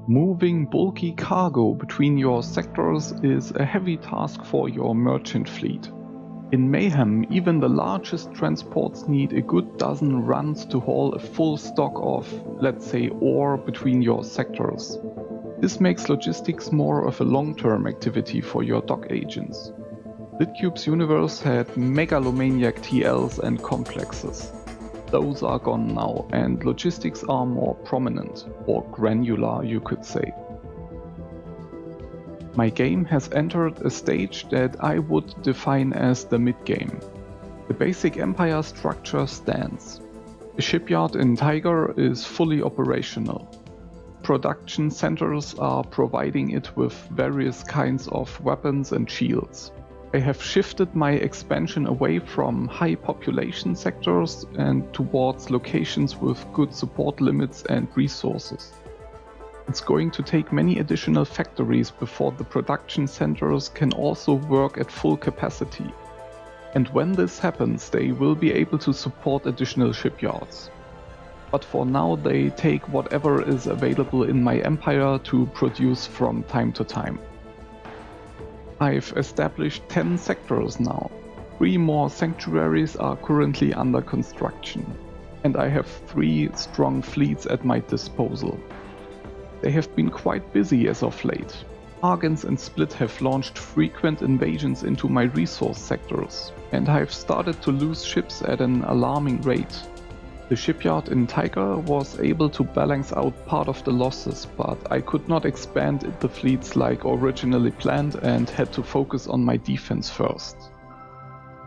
Moving bulky cargo between your sectors is a heavy task for your merchant fleet. In Mayhem, even the largest transports need a good dozen runs to haul a full stock of, let's say, ore between your sectors. This makes logistics more of a long-term activity for your dock agents. Litcube's universe had megalomaniac TLs and complexes. Those are gone now, and logistics are more prominent, or granular you could say. My game has entered a stage that I would define as the mid-game. The basic empire structure stands. The shipyard in Tiger is fully operational. Production centers are providing it with various kinds of weapons and shields. I have shifted my expansion away from high population sectors and towards locations with good support limits and resources. It's going to take many additional factories before the production centers can also work at full capacity. And when this happens, they will be able to support additional shipyards. But for now, they take whatever is available in my empire to produce from time to time. I've established 10 sectors now. 3 more sanctuaries are currently under construction, and I have 3 strong fleets at my disposal. They have been quite busy as of late. Argans and Split have launched frequent invasions into my resource sectors, and I've started to lose ships at an alarming rate. The shipyard in Tiger was able to balance out part of the losses, but I could not expand the fleets like originally planned and had to focus on my defense first.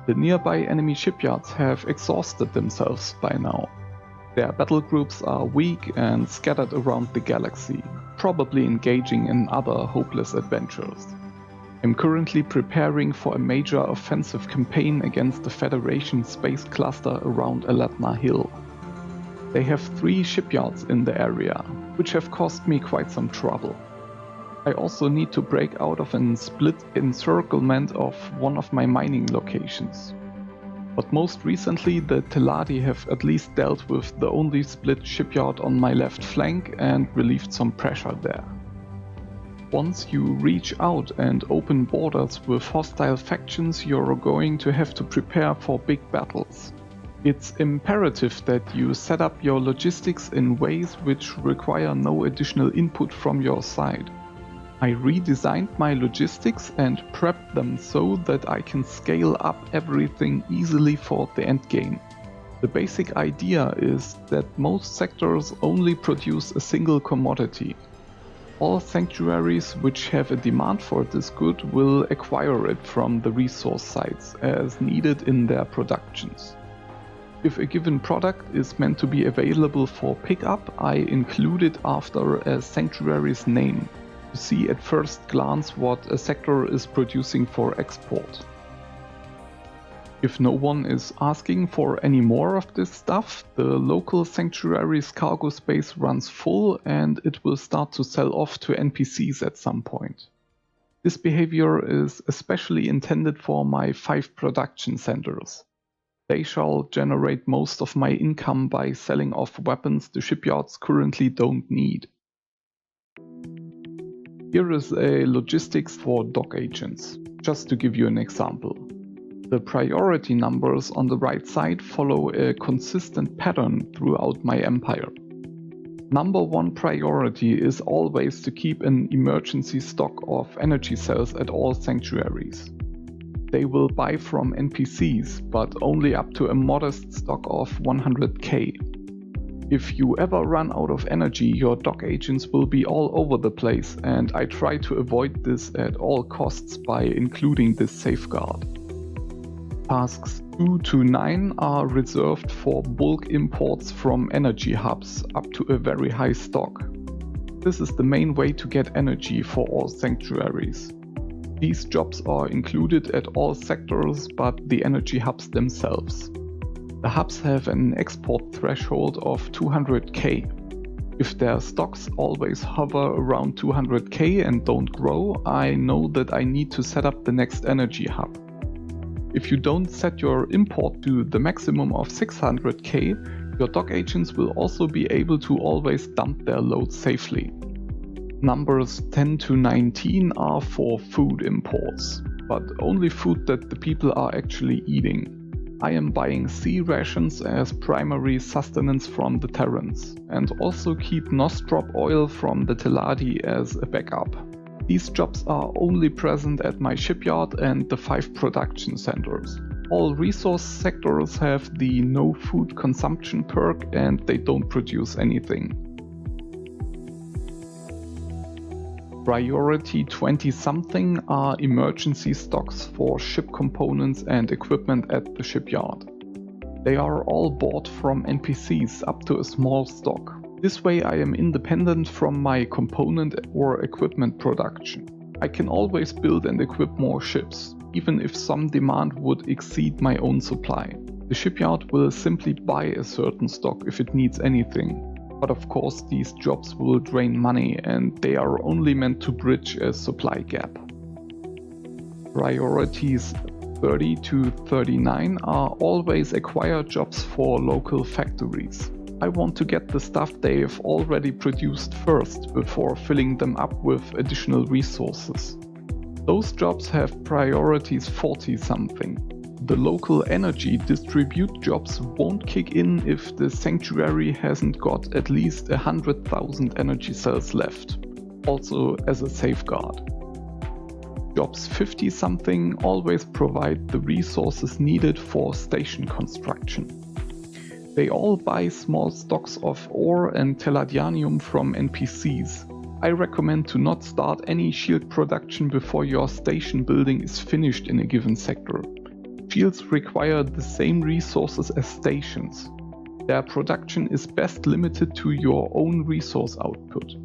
The nearby enemy shipyards have exhausted themselves by now. Their battle groups are weak and scattered around the galaxy, probably engaging in other hopeless adventures. I'm currently preparing for a major offensive campaign against the Federation space cluster around Alatna Hill. They have 3 shipyards in the area, which have caused me quite some trouble. I also need to break out of a split encirclement of one of my mining locations. But most recently the Teladi have at least dealt with the only split shipyard on my left flank and relieved some pressure there. Once you reach out and open borders with hostile factions, you're going to have to prepare for big battles. It's imperative that you set up your logistics in ways which require no additional input from your side. I redesigned my logistics and prepped them so that I can scale up everything easily for the endgame. The basic idea is that most sectors only produce a single commodity. All sanctuaries which have a demand for this good will acquire it from the resource sites as needed in their productions. If a given product is meant to be available for pickup, I include it after a sanctuary's name to see at first glance what a sector is producing for export. If no one is asking for any more of this stuff, the local sanctuary's cargo space runs full and it will start to sell off to NPCs at some point. This behavior is especially intended for my 5 production centers. They shall generate most of my income by selling off weapons the shipyards currently don't need. Here is a logistics for dock agents, just to give you an example. The priority numbers on the right side follow a consistent pattern throughout my empire. Number 1 priority is always to keep an emergency stock of energy cells at all sanctuaries. They will buy from NPCs, but only up to a modest stock of 100k. If you ever run out of energy, your dock agents will be all over the place, and I try to avoid this at all costs by including this safeguard. Tasks 2 to 9 are reserved for bulk imports from energy hubs up to a very high stock. This is the main way to get energy for all sanctuaries. These jobs are included at all sectors but the energy hubs themselves. The hubs have an export threshold of 200k. If their stocks always hover around 200k and don't grow, I know that I need to set up the next energy hub. If you don't set your import to the maximum of 600k, your dock agents will also be able to always dump their load safely. Numbers 10 to 19 are for food imports, but only food that the people are actually eating. I am buying sea rations as primary sustenance from the Terrans, and also keep Nostrop oil from the Teladi as a backup. These jobs are only present at my shipyard and the 5 production centers. All resource sectors have the no food consumption perk and they don't produce anything. Priority 20-something are emergency stocks for ship components and equipment at the shipyard. They are all bought from NPCs up to a small stock. This way I am independent from my component or equipment production. I can always build and equip more ships, even if some demand would exceed my own supply. The shipyard will simply buy a certain stock if it needs anything. But of course these jobs will drain money and they are only meant to bridge a supply gap. Priorities 30 to 39 are always acquire jobs for local factories. I want to get the stuff they've already produced first before filling them up with additional resources. Those jobs have priorities 40-something. The local energy distribute jobs won't kick in if the sanctuary hasn't got at least 100,000 energy cells left, also as a safeguard. Jobs 50-something always provide the resources needed for station construction. They all buy small stocks of ore and teladianium from NPCs. I recommend to not start any shield production before your station building is finished in a given sector. Shields require the same resources as stations. Their production is best limited to your own resource output.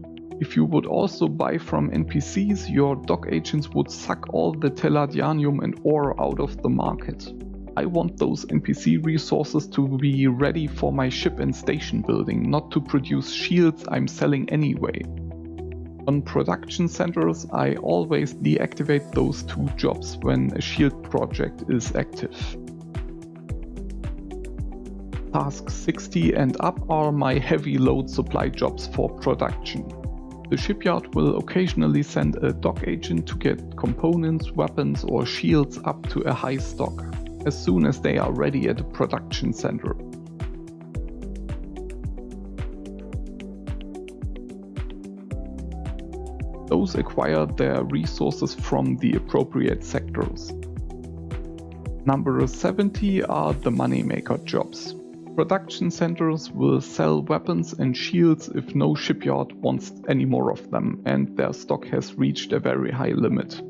If you would also buy from NPCs, your dock agents would suck all the teladianium and ore out of the market. I want those NPC resources to be ready for my ship and station building, not to produce shields I'm selling anyway. On production centers, I always deactivate those 2 jobs when a shield project is active. Tasks 60 and up are my heavy load supply jobs for production. The shipyard will occasionally send a dock agent to get components, weapons or shields up to a high stock, as soon as they are ready at a production center. Those acquire their resources from the appropriate sectors. Number 70 are the moneymaker jobs. Production centers will sell weapons and shields if no shipyard wants any more of them and their stock has reached a very high limit.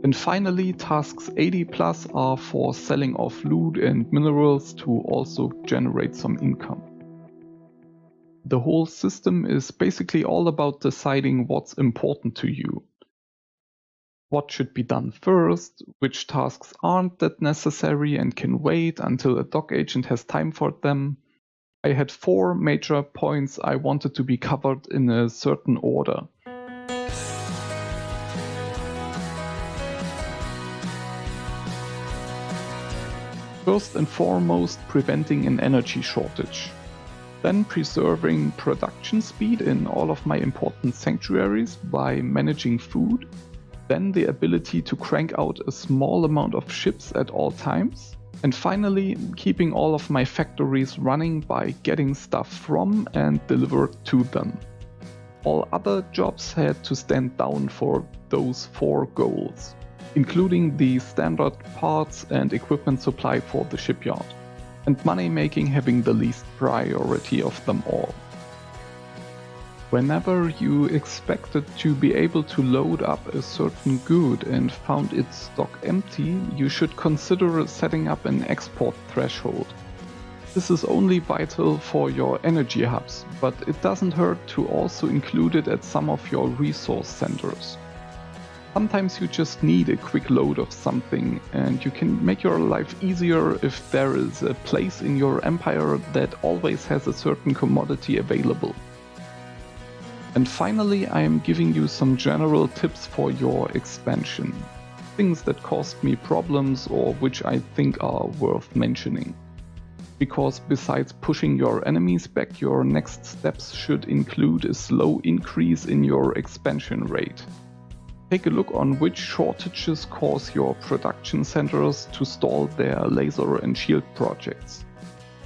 And finally, tasks 80 plus are for selling off loot and minerals to also generate some income. The whole system is basically all about deciding what's important to you. What should be done first, which tasks aren't that necessary and can wait until a dock agent has time for them. I had 4 major points I wanted to be covered in a certain order. First and foremost, preventing an energy shortage. Then preserving production speed in all of my important sanctuaries by managing food. Then the ability to crank out a small amount of ships at all times. And finally, keeping all of my factories running by getting stuff from and delivered to them. All other jobs had to stand down for those 4 goals, including the standard parts and equipment supply for the shipyard, and money making having the least priority of them all. Whenever you expected to be able to load up a certain good and found its stock empty, you should consider setting up an export threshold. This is only vital for your energy hubs, but it doesn't hurt to also include it at some of your resource centers. Sometimes you just need a quick load of something, and you can make your life easier if there is a place in your empire that always has a certain commodity available. And finally, I am giving you some general tips for your expansion. Things that caused me problems or which I think are worth mentioning. because besides pushing your enemies back, your next steps should include a slow increase in your expansion rate. Take a look on which shortages cause your production centers to stall their laser and shield projects.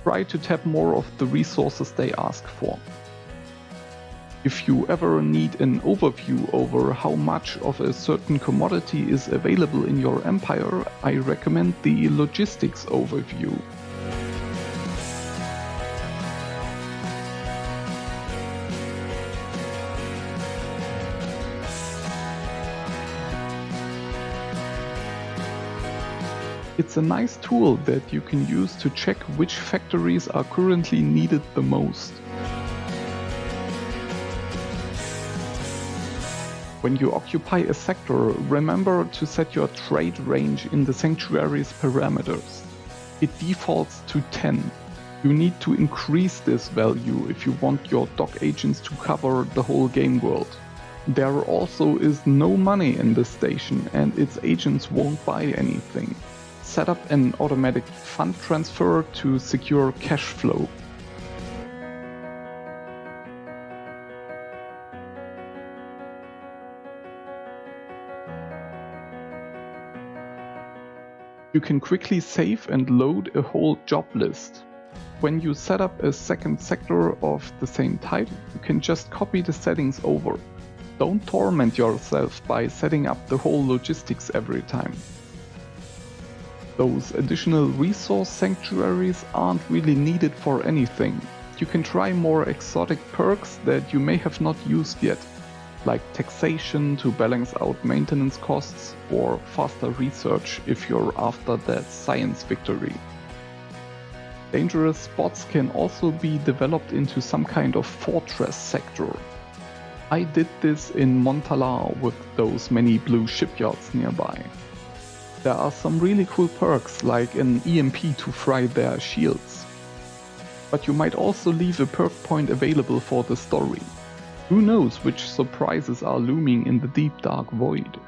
Try to tap more of the resources they ask for. If you ever need an overview over how much of a certain commodity is available in your empire, I recommend the logistics overview. It's a nice tool that you can use to check which factories are currently needed the most. When you occupy a sector, remember to set your trade range in the sanctuary's parameters. It defaults to 10. You need to increase this value if you want your dock agents to cover the whole game world. There also is no money in the station and its agents won't buy anything. Set up an automatic fund transfer to secure cash flow. You can quickly save and load a whole job list. When you set up a second sector of the same type, you can just copy the settings over. Don't torment yourself by setting up the whole logistics every time. Those additional resource sanctuaries aren't really needed for anything. You can try more exotic perks that you may have not used yet, like taxation to balance out maintenance costs or faster research if you're after that science victory. Dangerous spots can also be developed into some kind of fortress sector. I did this in Montalar with those many blue shipyards nearby. There are some really cool perks like an EMP to fry their shields. But you might also leave a perk point available for the story. Who knows which surprises are looming in the deep dark void.